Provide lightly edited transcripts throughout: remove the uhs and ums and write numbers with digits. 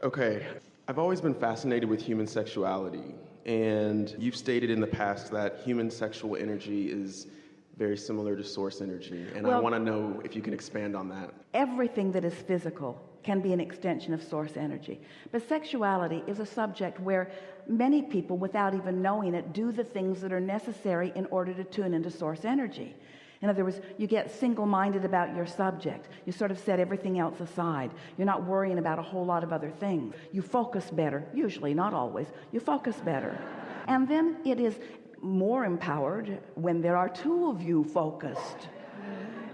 Okay, I've always been fascinated with human sexuality, and you've stated in the past that human sexual energy is very similar to source energy, and I Well, want to know if you can expand on that. everything that is physical can be an extension of source energy. But sexuality is a subject where many people, without even knowing it, do the things that are necessary in order to tune into source energy. In other words, you get single-minded about your subject. You sort of set everything else aside. You're not worrying about a whole lot of other things. You focus better, usually, not always. You focus better. And then it is more empowered when there are two of you focused.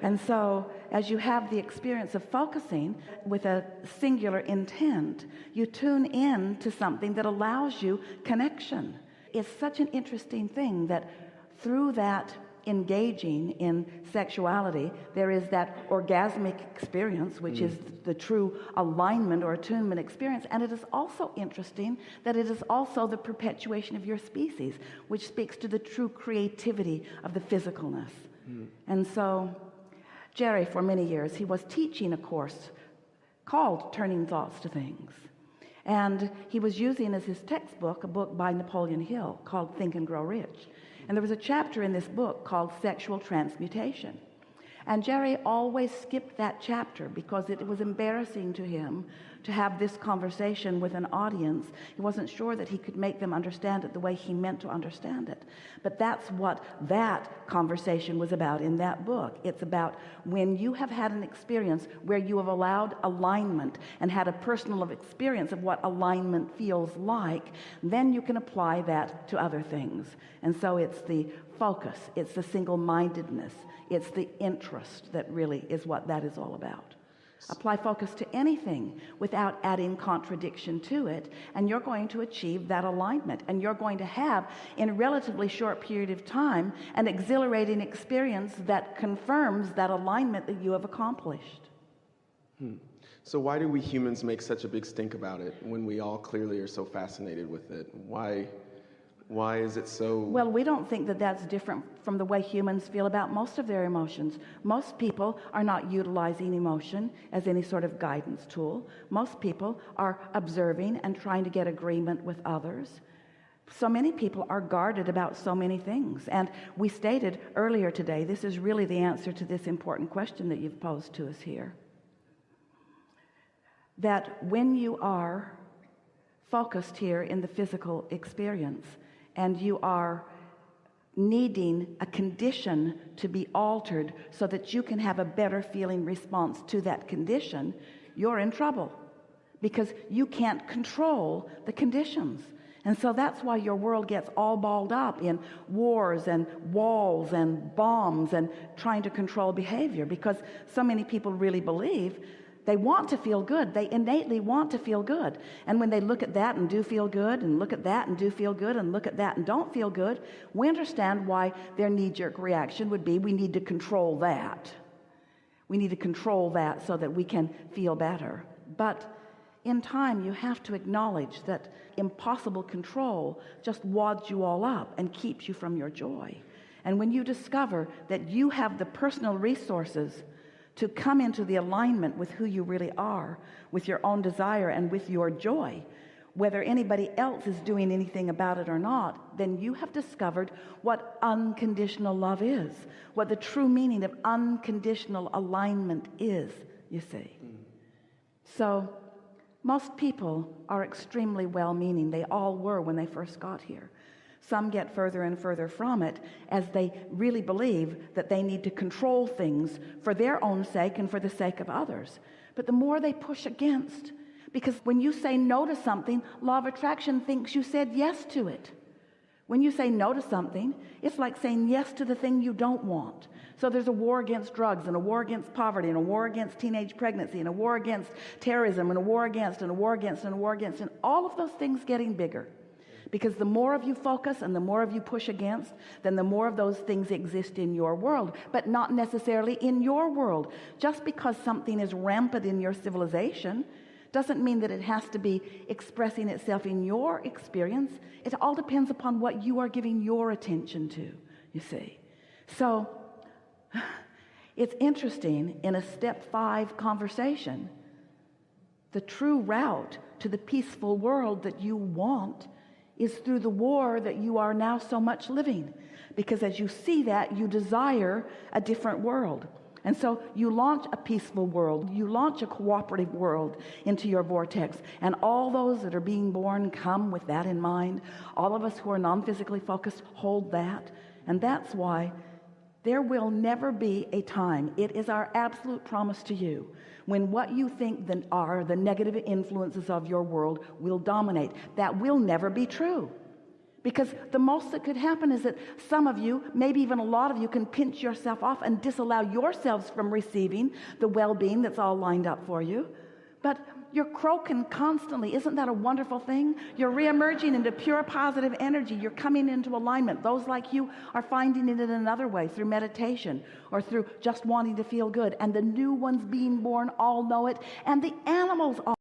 And so as you have the experience of focusing with a singular intent, you tune in to something that allows you connection. It's such an interesting thing that through that engaging in sexuality, there is that orgasmic experience, which is the true alignment or attunement experience. And it is also interesting that it is also the perpetuation of your species, which speaks to the true creativity of the physicalness. And so Jerry, for many years, he was teaching a course called Turning Thoughts to Things. And he was using as his textbook a book by Napoleon Hill called Think and Grow Rich. And there was a chapter in this book called Sexual Transmutation. And Jerry always skipped that chapter because it was embarrassing to him to have this conversation with an audience. He wasn't sure that he could make them understand it the way he meant to understand it. But that's what that conversation was about in that book. It's about when you have had an experience where you have allowed alignment and had a personal experience of what alignment feels like, then you can apply that to other things. And so it's the focus, it's the single-mindedness, it's the interest that really is what that is all about. Apply focus to anything without adding contradiction to it, and you're going to achieve that alignment, and you're going to have, in a relatively short period of time, an exhilarating experience that confirms that alignment that you have accomplished. So why do we humans make such a big stink about it when we all clearly are so fascinated with it? Why is it so? Well, we don't think that that's different from the way humans feel about most of their emotions. Most people are not utilizing emotion as any sort of guidance tool. Most people are observing and trying to get agreement with others. So many people are guarded about so many things. And we stated earlier today, this is really the answer to this important question that you've posed to us here, that when you are focused here in the physical experience, and you are needing a condition to be altered so that you can have a better feeling response to that condition, you're in trouble because you can't control the conditions. And so that's why your world gets all balled up in wars and walls and bombs and trying to control behavior, because so many people really believe they want to feel good. They innately want to feel good. And when they look at that and do feel good, and look at that and do feel good, and look at that and don't feel good, we understand why their knee-jerk reaction would be, we need to control that. We need to control that so that we can feel better. But in time, you have to acknowledge that impossible control just wads you all up and keeps you from your joy. And when you discover that you have the personal resources to come into the alignment with who you really are, with your own desire and with your joy, whether anybody else is doing anything about it or not, then you have discovered what unconditional love is, what the true meaning of unconditional alignment is, you see. So most people are extremely well-meaning. They all were when they first got here. Some get further and further from it as they really believe that they need to control things for their own sake and for the sake of others. But the more they push against, because when you say no to something, law of attraction thinks you said yes to it. When you say no to something, it's like saying yes to the thing you don't want. So there's a war against drugs, and a war against poverty, and a war against teenage pregnancy, and a war against terrorism, and a war against, and a war against, and a war against, and all of those things getting bigger. Because the more of you focus and the more of you push against, then the more of those things exist in your world, but not necessarily in your world. Just because something is rampant in your civilization doesn't mean that it has to be expressing itself in your experience. It all depends upon what you are giving your attention to, you see. So it's interesting in a step 5 conversation The true route to the peaceful world that you want is through the war that you are now so much living. Because as you see that, you desire a different world. And so you launch a peaceful world, you launch a cooperative world into your vortex, and all those that are being born come with that in mind. All of us who are non-physically focused hold that, and that's why there will never be a time, it is our absolute promise to you, when what you think are the negative influences of your world will dominate. That will never be true. Because the most that could happen is that some of you, maybe even a lot of you, can pinch yourself off and disallow yourselves from receiving the well-being that's all lined up for you. But you're croaking constantly. Isn't that a wonderful thing? You're re-emerging into pure positive energy. You're coming into alignment. Those like you are finding it in another way, through meditation or through just wanting to feel good. And the new ones being born all know it. And the animals all